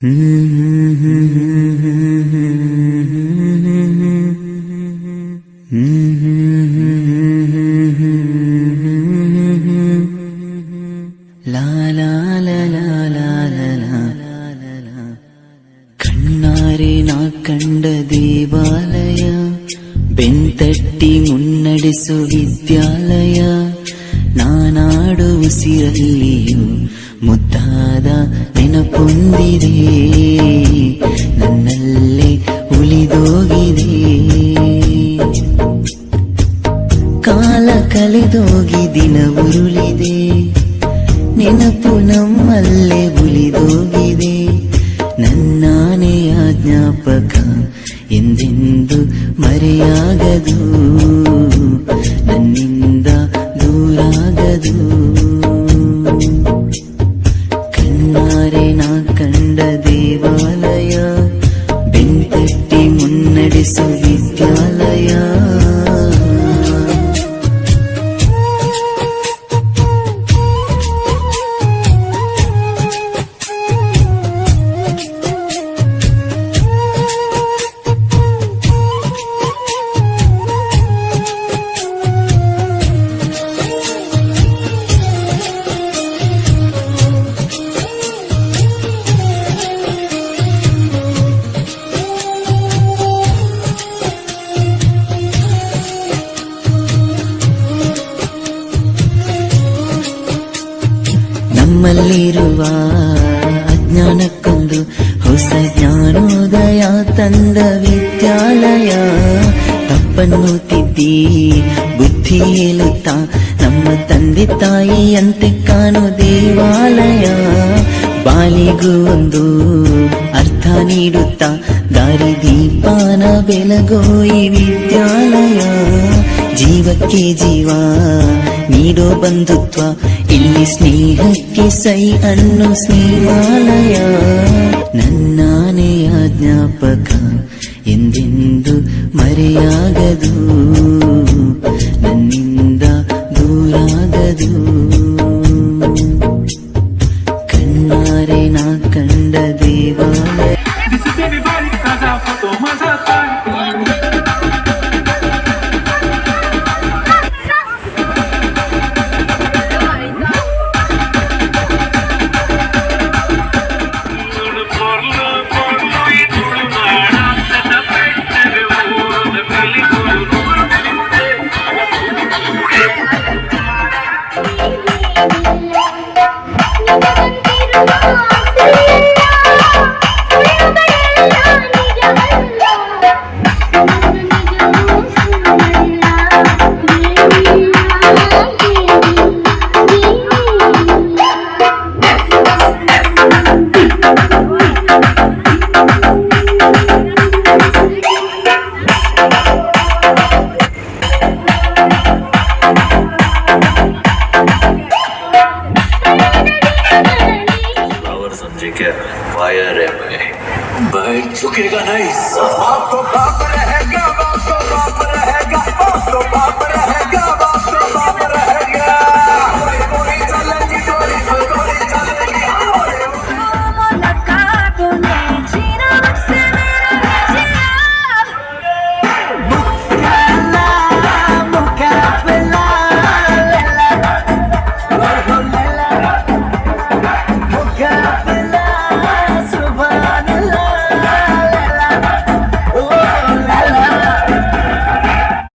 ಲಾ ಲಾ ಲಾ ಲಾ ಲಾ ಲಾ ಲಾ. ಕಣ್ಣಾರೆ ನಾ ಕಂಡ ದೇವಾಲಯ, ಬೆಂತಟ್ಟಿ ಮುನ್ನಡೆಸು ವಿದ್ಯಾಲಯ. ನಾನಾಡು ಉಸಿರಲ್ಲಿಯೂ ಮುದ್ದಾದ ನೆನಪೊಂದಿದೆ, ನನ್ನಲ್ಲೇ ಉಳಿದೋಗಿದೆ. ಕಾಲ ಕಳೆದೋಗಿ ದಿನ ಉರುಳಿದೆ, ನೆನಪು ನಮ್ಮಲ್ಲೇ ಉಳಿದೋಗಿದೆ. ನನ್ನಾನೆಯ ಜ್ಞಾಪಕ ಎಂದೆಂದು ಮರೆಯಾಗದು, ನನ್ನಿಂದ ದೂರಾಗದು. ಕಣ್ಣಾರೆ ನಾ ಕಂಡ ದೇವಾಲಯ, ಬೆಂತಟ್ಟಿ ಮುನ್ನಡೆಸು ವಿದ್ಯಾಲಯ. ನಮ್ಮಲ್ಲಿರುವ ಅಜ್ಞಾನಕ್ಕೊಂದು ಹೊಸ ಜ್ಞಾನೋದಯ ತಂದ ವಿದ್ಯಾಲಯ. ತಪ್ಪನ್ನು ತಿದ್ದಿ ಬುದ್ಧಿ ಹೇಳುತ್ತಾ ನಮ್ಮ ತಂದೆ ತಾಯಿಯಂತೆ ಕಾಣೋ ದೇವಾಲಯ. ಬಾಲಿಗೂ ಒಂದು ಅರ್ಥ ನೀಡುತ್ತಾ ದಾರಿ ದೀಪಾನ ಬೆಳಗೋ ಈ ವಿದ್ಯಾಲಯ. ಜೀವಕ್ಕೆ ಜೀವ ನೀಡೋ ಬಂಧುತ್ವ, ಇಲ್ಲಿ ಸ್ನೇಹಕ್ಕೆ ಸೈ ಅನ್ನೋ ಸ್ನೇಹಾಲಯ. ನನ್ನಾನೆಯ ಜ್ಞಾಪಕ ಎಂದೆಂದು ಮರೆಯಾಗದು, ನನ್ನಿಂದ ದೂರಾಗದು. ಕಣ್ಣಾರೆ ನಾ ಕಂಡ ದೇವಾಲಯ. फायर है मैं बैठ चुकेगा नहीं, बाप तो बाप रहेगा, बाप तो बाप रहेगा।